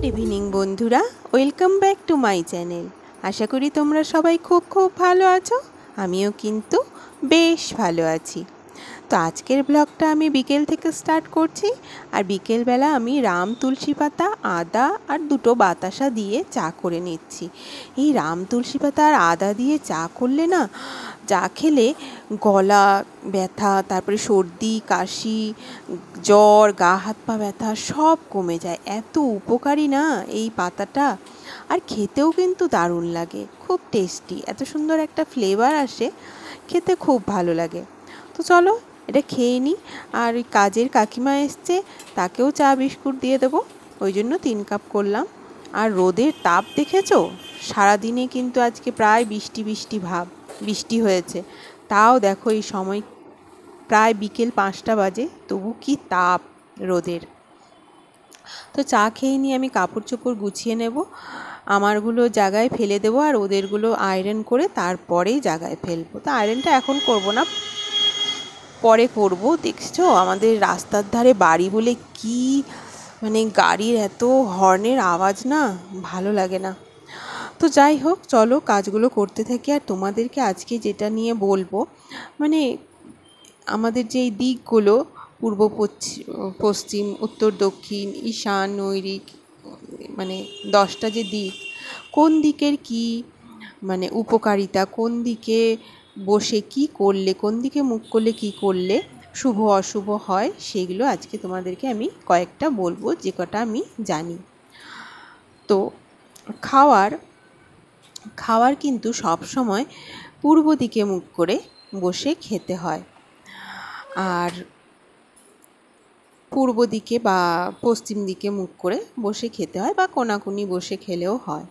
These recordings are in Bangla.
ইভিনিং বন্ধুরা, welcome back to my channel. আশা করি তোমরা সবাই খুব ভালো আছো। আমিও কিন্তু বেশ ভালো আছি। তো আজকের ব্লগটা আমি বিকেল থেকে স্টার্ট করছি। আর বিকেলবেলা আমি রাম তুলসী পাতা, আদা আর দুটো বাতাসা দিয়ে চা করে নিচ্ছি। এই রাম তুলসী পাতা আর আদা দিয়ে চা করলে না, চা খেলে গলা ব্যথা, তারপরে সর্দি কাশি, জ্বর, গা হাত পা ব্যথা সব কমে যায়। এত উপকারী না এই পাতাটা। আর খেতেও কিন্তু দারুণ লাগে, খুব টেস্টি, এত সুন্দর একটা ফ্লেভার আসে, খেতে খুব ভালো লাগে। তো চলো এটা খেয়ে নিই। আর ওই কাজের কাকিমা এসছে, তাকেও চা বিস্কুট দিয়ে দেবো, ওই জন্য 3 কাপ করলাম। আর রোদের তাপ দেখেছো? সারাদিনে কিন্তু আজকে প্রায় বৃষ্টি বৃষ্টি ভাব, বৃষ্টি হয়েছে। তাও দেখো এই সময় প্রায় বিকেল 5টা বাজে, তবু কি তাপ রোদের। তো চা খেয়ে নিয়ে আমি কাপড় চোপড় গুছিয়ে নেব, আমারগুলো জায়গায় ফেলে দেবো আর ওদেরগুলো আয়রন করে তারপরেই জায়গায় ফেলবো। তো আয়রনটা এখন করব না, পরে করব। দেখছো আমাদের রাস্তার ধারে বাড়ি বলে কি মানে গাড়ির এত হর্নের আওয়াজ না, ভালো লাগে না। তো যাই হোক, চলো কাজগুলো করতে থাকি। আর তোমাদেরকে আজকে যেটা নিয়ে বলবো, মানে আমাদের যে দিকগুলো পূর্ব পশ্চিম, উত্তর দক্ষিণ, ঈশান, নৈরিক, মানে 10টা যে দিক, কোন দিকের কি মানে উপকারিতা, কোন দিকে বসে কি করলে, কোন দিকে মুখ করলে কি করলে শুভ অশুভ হয়, সেগুলো আজকে তোমাদেরকে আমি কয়েকটা বলবো, যে কটা আমি জানি। তো খাওয়ার কিন্তু সব সময় পূর্ব দিকে মুখ করে বসে খেতে হয়। আর পূর্ব দিকে বা পশ্চিম দিকে মুখ করে বসে খেতে হয়, বা কোনাকুনি বসে খেলেও হয়।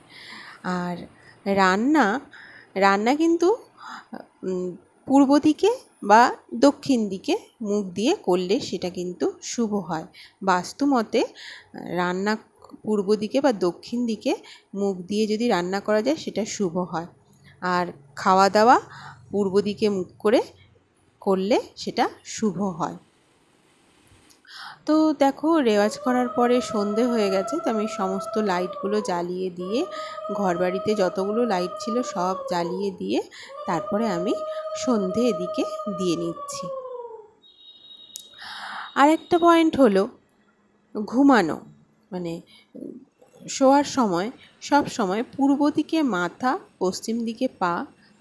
আর রান্না কিন্তু পূর্ব দিকে বা দক্ষিণ দিকে মুখ দিয়ে করলে সেটা কিন্তু শুভ হয়। বাস্তু মতে রান্না পূর্ব দিকে বা দক্ষিণ দিকে মুখ দিয়ে যদি রান্না করা যায় সেটা শুভ হয়। আর খাওয়া দাওয়া পূর্ব দিকে মুখ করে করলে সেটা শুভ হয়। তো দেখো, রেওয়াজ করার পরে সন্ধে হয়ে গেছে, তো আমি সমস্ত লাইটগুলো জ্বালিয়ে দিয়ে, ঘর বাড়িতে যতগুলো লাইট ছিল সব জ্বালিয়ে দিয়ে তারপরে আমি সন্ধে এদিকে দিয়ে নিচ্ছি। আর একটা পয়েন্ট হলো ঘুমানো, মানে শোয়ার সময় সব সময় পূর্ব দিকে মাথা, পশ্চিম দিকে পা,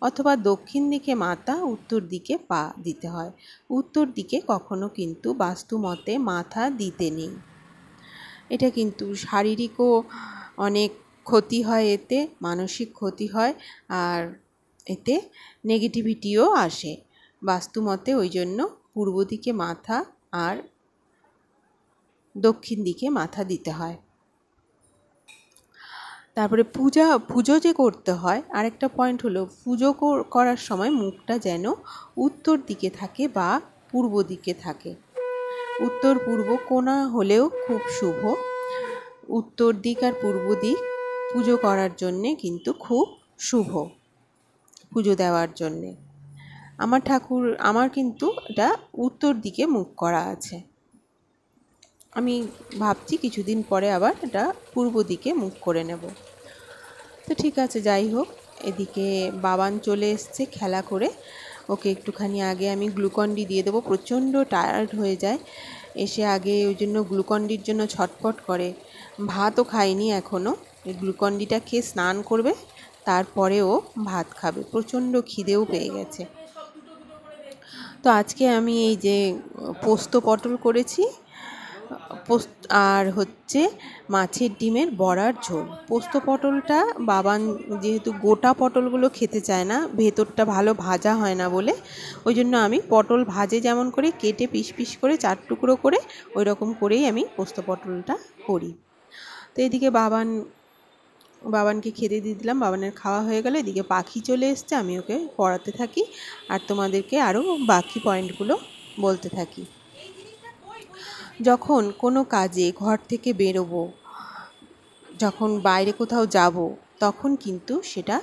অথবা দক্ষিণ দিকে মাথা, উত্তর দিকে পা দিতে হয়। উত্তর দিকে কখনো কিন্তু বাস্তু মতে মাথা দিতে নেই। এটা কিন্তু শারীরিকও অনেক ক্ষতি হয়, এতে মানসিক ক্ষতি হয়, আর এতে নেগেটিভিটিও আসে বাস্তু মতে। ওই জন্য পূর্ব দিকে মাথা আর দক্ষিণ দিকে মাথা দিতে হয়। তারপরে পুজো যে করতে হয়, আরেকটা পয়েন্ট হলো পুজো করার সময় মুখটা যেন উত্তর দিকে থাকে বা পূর্ব দিকে থাকে। উত্তর পূর্ব কোণা হলেও খুব শুভ। উত্তর দিক আর পূর্ব দিক পুজো করার জন্যে কিন্তু খুব শুভ, পুজো দেওয়ার জন্যে। আমার কিন্তু এটা উত্তর দিকে মুখ করা আছে। আমি ভাবছি কিছুদিন পরে আবার এটা পূর্ব দিকে মুখ করে নেব। তো ঠিক আছে, যাই হোক, এদিকে বাবান চলে এসছে খেলা করে। ওকে একটুখানি আগে আমি গ্লুকন-ডি দিয়ে দেবো, প্রচণ্ড টায়ার্ড হয়ে যায় এসে আগে, ওই জন্য গ্লুকন-ডির জন্য ছটফট করে। ভাতও খায়নি এখনও, এই গ্লুকন-ডিটা খেয়ে স্নান করবে, তারপরে ও ভাত খাবে। প্রচণ্ড খিদেও পেয়ে গেছে। তো আজকে আমি এই যে পোস্ত পটল করেছি, আর হচ্ছে মাছের ডিমের বড়ার ঝোল। পোস্ত পটলটা বাবান যেহেতু গোটা পটলগুলো খেতে চায় না, ভেতরটা ভালো ভাজা হয় না বলে, ওই জন্য আমি পটল ভাজে যেমন করে কেটে পিস পিস করে 4 টুকরো করে ওই রকম করেই আমি পোস্ত পটলটা করি। তো এদিকে বাবানকে খেতে দিয়ে দিলাম, বাবানের খাওয়া হয়ে গেল। এদিকে পাখি চলে এসছে, আমি ওকে পড়াতে থাকি আর তোমাদেরকে আরও বাকি পয়েন্টগুলো বলতে থাকি। যখন কোনো কাজে ঘর থেকে বেরোবো, যখন বাইরে কোথাও যাব, তখন কিন্তু সেটা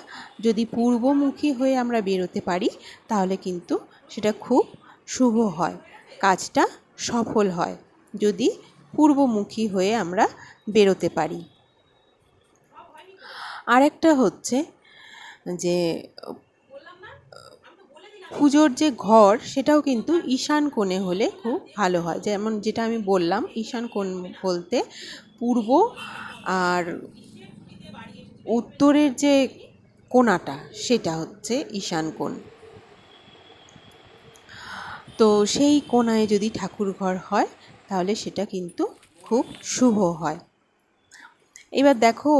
যদি পূর্বমুখী হয়ে আমরা বেরোতে পারি, তাহলে কিন্তু সেটা খুব শুভ হয়, কাজটা সফল হয় যদি পূর্বমুখী হয়ে আমরা বেরোতে পারি। আরেকটা হচ্ছে যে পুজোর যে ঘর সেটাও কিন্তু ঈশান কোণে হলে খুব ভালো হয়। যেমন যেটা আমি বললাম, ঈশান কোণ বলতে পূর্ব আর উত্তরের যে কোণাটা সেটা হচ্ছে ঈশান কোণ। তো সেই কোণায় যদি ঠাকুর ঘর হয় তাহলে সেটা কিন্তু খুব শুভ হয়। এবার দেখো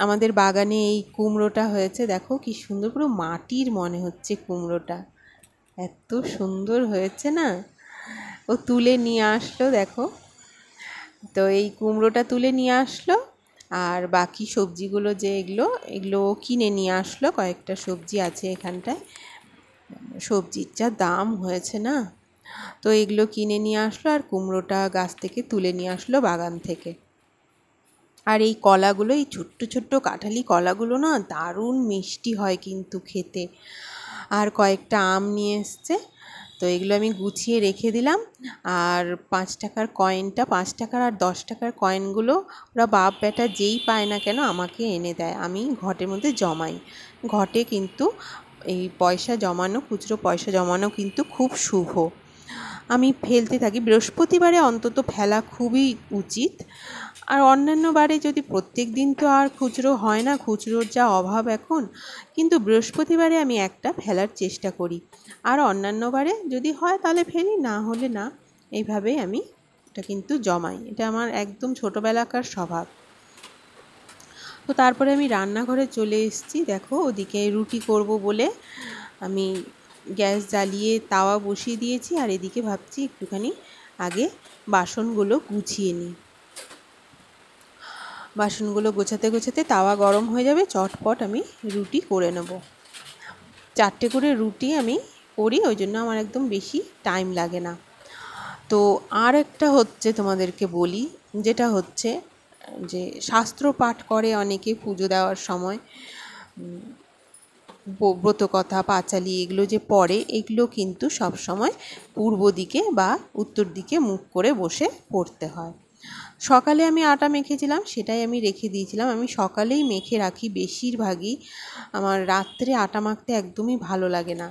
আমাদের বাগানে এই কুমড়োটা হয়েছে, দেখো কি সুন্দর, পুরো মাটির মনে হচ্ছে কুমড়োটা, এত সুন্দর হয়েছে না। ও তুলে নিয়ে আসলো, দেখো। তো এই কুমড়োটা তুলে নিয়ে আসলো, আর বাকি সবজিগুলো যে এগুলো কিনে নিয়ে আসলো। কয়েকটা সবজি আছে এখানটায়, সবজির যা দাম হয়েছে না, তো এগুলো কিনে নিয়ে আসলো, আর কুমড়োটা গাছ থেকে তুলে নিয়ে আসলো বাগান থেকে। আর এই কলাগুলো, এই ছোট্ট ছোট্ট কাঁঠালি কলাগুলো না দারুণ মিষ্টি হয় কিন্তু খেতে। আর কয়েকটা আম নিয়ে এসছে, তো এগুলো আমি গুছিয়ে রেখে দিলাম। আর 5 টাকার কয়েনটা, 5 টাকার আর 10 টাকার কয়েনগুলো ওরা বাপ বেটা যেই পায় না কেন আমাকে এনে দেয়, আমি ঘটের মধ্যে জমাই। ঘটে কিন্তু এই পয়সা জমানো, খুচরো পয়সা জমানো কিন্তু খুব শুভ। আমি ফেলতে থাকি, বৃহস্পতিবারে অন্তত ফেলা খুবই উচিত। আর অন্যান্য বারে যদি প্রত্যেক দিন তো আর খুচরো হয় না, খুচরোর যা অভাব এখন, কিন্তু বৃহস্পতিবারে আমি একটা ফেলার চেষ্টা করি। আর অন্যান্য বারে যদি হয় তাহলে ফেলি, না হলে না। এইভাবেই আমি এটা কিন্তু জমাই, এটা আমার একদম ছোটোবেলাকার স্বভাব। তো তারপরে আমি রান্নাঘরে চলে এসেছি, দেখো ওদিকে রুটি করব বলে আমি গ্যাস জ্বালিয়ে তাওয়া বসিয়ে দিয়েছি, আর এদিকে ভাবছি একটুখানি আগে বাসনগুলো গুছিয়ে নিই। বাসনগুলো গোছাতে গোছাতে তাওয়া গরম হয়ে যাবে, চটপট আমি রুটি করে নেব। 4টে করে রুটি আমি করি, ওই জন্য আমার একদম বেশি টাইম লাগে না। তো আর একটা হচ্ছে তোমাদেরকে বলি, যেটা হচ্ছে যে শাস্ত্র পাঠ করে অনেকে পুজো দেওয়ার সময়, ব্রতকথা, পাঁচালী এগুলো যে পড়ে, এগুলো কিন্তু সব সময় পূর্ব দিকে বা উত্তর দিকে মুখ করে বসে পড়তে হয়। সকালে আমি আটা মেখেছিলাম, সেটাই আমি রেখে দিয়েছিলাম। আমি সকালেই মেখে রাখি বেশিরভাগই, আমার রাত্রে আটা মাখতে একদমই ভালো লাগে না।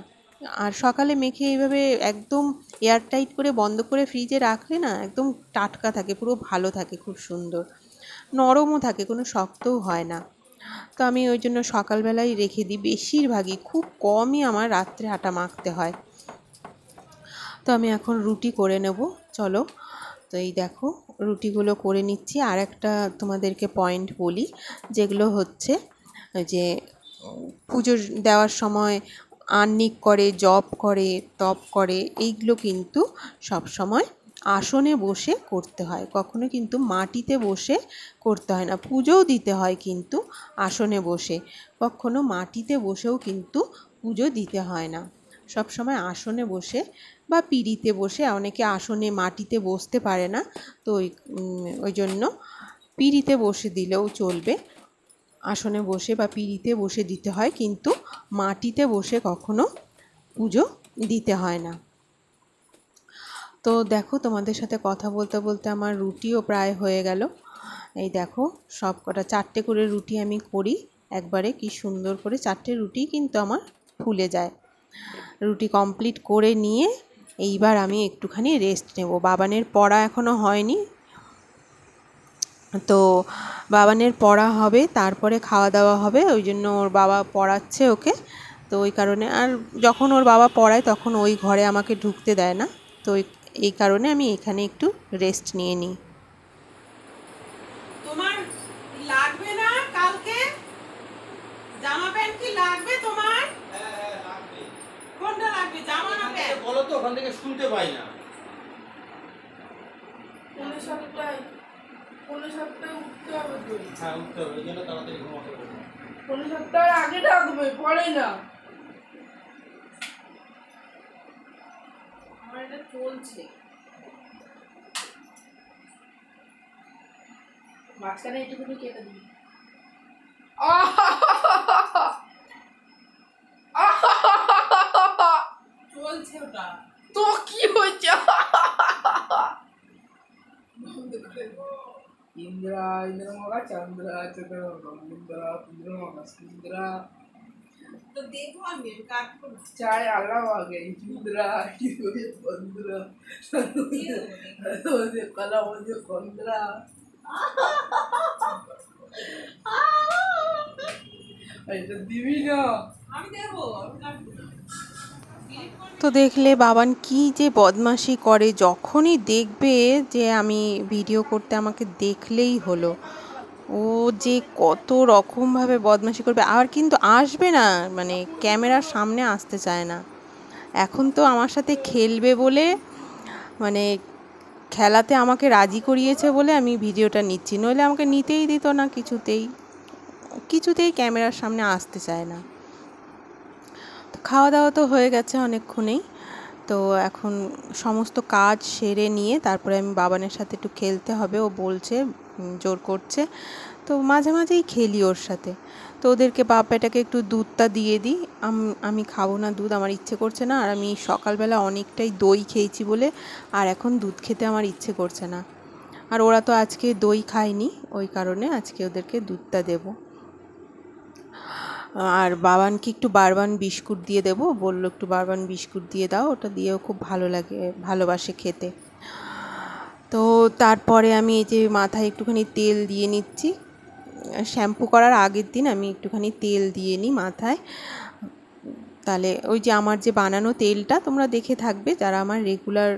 আর সকালে মেখে এইভাবে একদম এয়ারটাইট করে বন্ধ করে ফ্রিজে রাখলে না একদম টাটকা থাকে, পুরো ভালো থাকে, খুব সুন্দর নরমও থাকে, কোনো শক্তও হয় না। তো আমি ওই জন্য সকালবেলায় রেখে দিই বেশিরভাগই, খুব কমই আমার রাত্রে আটা মাখতে হয়। তো আমি এখন রুটি করে নেব, চলো। তো এই দেখো রুটিগুলো করে নিচ্ছি। আর একটা তোমাদেরকে পয়েন্ট বলি, যেগুলো হচ্ছে যে পুজো দেওয়ার সময় আহ্নিক করে, জপ করে, তপ করে, এইগুলো কিন্তু সব সময় আসনে বসে করতে হয়, কখনো কিন্তু মাটিতে বসে করতে হয় না। পুজোও দিতে হয় কিন্তু আসনে বসে, কখনো মাটিতে বসেও কিন্তু পুজো দিতে হয় না। সব সময় আসনে বসে বা পিঁড়িতে বসে, অনেকে আসনে মাটিতে বসতে পারে না, তো ওই জন্য পিঁড়িতে বসে দিলেও চলবে। আসনে বসে বা পিঁড়িতে বসে দিতে হয়, কিন্তু মাটিতে বসে কখনো পুজো দিতে হয় না। তো দেখো তোমাদের সাথে কথা বলতে বলতে আমার রুটিও প্রায় হয়ে গেল। এই দেখো সব কটা 4টে করে রুটি আমি করি একবারে, কি সুন্দর করে 4টে রুটি কিন্তু আমার ফুলে যায়। রুটি কমপ্লিট করে নিয়ে এইবার আমি একটুখানি রেস্ট নেব। বাবানের পড়া এখনও হয়নি, তো বাবানের পড়া হবে, তারপরে খাওয়া দাওয়া হবে, ওই জন্য ওর বাবা পড়াচ্ছে ওকে। তো ওই কারণে, আর যখন ওর বাবা পড়ায় তখন ওই ঘরে আমাকে ঢুকতে দেয় না, তো এই কারণে আমি এখানে একটু রেস্ট নিয়ে নিই। তোমার লাগবে না কালকে জামা প্যান্ট? কি লাগবে তোমার? হ্যাঁ লাগবে। কোনটা লাগবে, জামা না প্যান্ট? বলো তো, ওখান থেকে শুনতে পাই না। কোন সপ্তাহে উঠতে হবে তো? হ্যাঁ উঠতে হবে, ওই জন্য তাড়াতাড়ি ঘুমাতে হবে। কোন সপ্তাহে আগে ডাকবে, পরে না। আমার এটা চলছে, মাঝখানে এইটুকুনি কেটে দিই। চলছে ওটা তো, কি হয়েছে? इंद्रा इंद्रमगा चंद्रा चंद्रमगा इंद्रा इंद्रमगा इंद्रा तो देखो हम ये काट को चाय अलग आ गई इंद्रा ये पंद्रा तो ये कला वो जो पंद्रा এটা দিবি না আমি দেব আমি কাটবো তো দেখলে বাবান কি যে বদমাশি করে, যখনই দেখবে যে আমি ভিডিও করতে আমাকে দেখলেই হলো, ও যে কত রকমভাবে বদমাশি করবে। আর কিন্তু আসবে না, মানে ক্যামেরার সামনে আসতে চায় না। এখন তো আমার সাথে খেলবে বলে, মানে খেলাতে আমাকে রাজি করিয়েছে বলে আমি ভিডিওটা নিচ্ছি, নইলে আমাকে নিতেই দিত না, কিছুতেই ক্যামেরার সামনে আসতে চায় না। তো খাওয়া দাওয়া তো হয়ে গেছে অনেকক্ষণেই। তো এখন সমস্ত কাজ সেরে নিয়ে তারপরে আমি বাবানের সাথে একটু খেলতে হবে, ও বলছে, জোর করছে। তো মাঝে মাঝেই খেলি ওর সাথে। তো ওদেরকে বাপ বেটাকে একটু দুধটা দিয়ে দিই। আমি খাবো না দুধ, আমার ইচ্ছে করছে না। আর আমি সকালবেলা অনেকটাই দই খেয়েছি বলে আর এখন দুধ খেতে আমার ইচ্ছে করছে না। আর ওরা তো আজকে দই খায়নি, ওই কারণে আজকে ওদেরকে দুধটা দেবো। আর বাবানকে একটু বারবান বিস্কুট দিয়ে দেবো, বললো একটু বারবান বিস্কুট দিয়ে দাও, ওটা দিয়েও খুব ভালো লাগে, ভালোবাসে খেতে। তো তারপরে আমি এই যে মাথায় একটুখানি তেল দিয়ে নিচ্ছি। শ্যাম্পু করার আগের দিন আমি একটুখানি তেল দিয়ে নিই মাথায়, তাহলে ওই যে আমার যে বানানো তেলটা তোমরা দেখে থাকবে, যারা আমার রেগুলার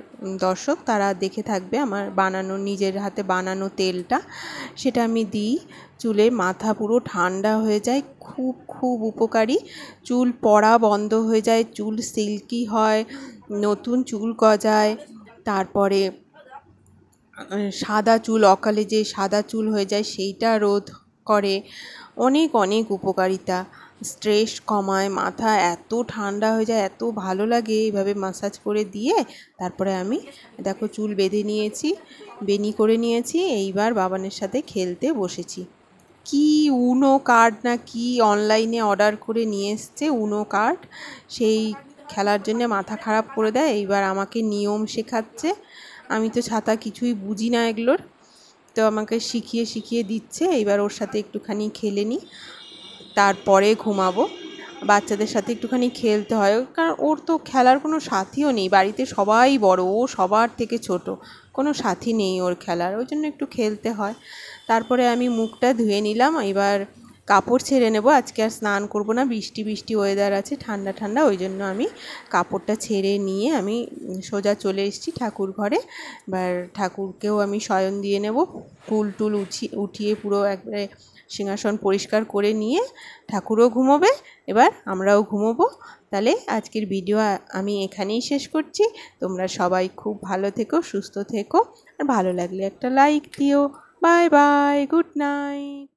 দর্শক তারা দেখে থাকবে আমার বানানো, নিজের হাতে বানানো তেলটা, সেটা আমি দিই চুলে। মাথা পুরো ঠান্ডা হয়ে যায়, খুব খুব উপকারী। চুল পড়া বন্ধ হয়ে যায়, চুল সিল্কি হয়, নতুন চুল গজায়। তারপরে সাদা চুল, অকালে যে সাদা চুল হয়ে যায় সেইটা রোধ করে, অনেক অনেক উপকারিতা। স্ট্রেস কমায়, মাথা এত ঠান্ডা হয়ে যায়, এত ভালো লাগে এইভাবে মাসাজ করে দিয়ে। তারপরে আমি দেখো চুল বেঁধে নিয়েছি, বেনি করে নিয়েছি, এইবার বাবানের সাথে খেলতে বসেছি। কি উনো কার্ড না কি অনলাইনে অর্ডার করে নিয়ে এসছে, উনো কার্ড, সেই খেলার জন্য মাথা খারাপ করে দেয়। এইবার আমাকে নিয়ম শেখাচ্ছে, আমি তো ছাতা কিছুই বুঝি না এগুলোর, তো আমাকে শিখিয়ে শিখিয়ে দিচ্ছে। এইবার ওর সাথে একটুখানি খেলে নিই, তারপরে ঘুমাবো। বাচ্চাদের সাথে একটুখানি খেলতে হয়, কারণ ওর তো খেলার কোনো সাথীও নেই, বাড়িতে সবাই বড়, ও সবার থেকে ছোট, কোনো সাথী নেই ওর খেলার, ওই জন্য একটু খেলতে হয়। তারপরে আমি মুখটা ধুয়ে নিলাম, এবার কাপড় ছেড়ে নেব। আজকে আর স্নান করব না, বৃষ্টি বৃষ্টি ওয়েদার আছে, ঠান্ডা ঠান্ডা, ওই জন্য আমি কাপড়টা ছেড়ে নিয়ে আমি সোজা চলে এসেছি ঠাকুর ঘরে। এবার ঠাকুরকেও আমি শয়ন দিয়ে নেব, ফুল টুল উঠিয়ে পুরো একবারে সিংহাসন পরিষ্কার করে নিয়ে ঠাকুরও ঘুমোবে, এবার আমরাও ঘুমোবো। তাহলে আজকের ভিডিও আমি এখানেই শেষ করছি। তোমরা সবাই খুব ভালো থেকো, সুস্থ থেকো, আর ভালো লাগলে একটা লাইক দিও। Bye bye, good night.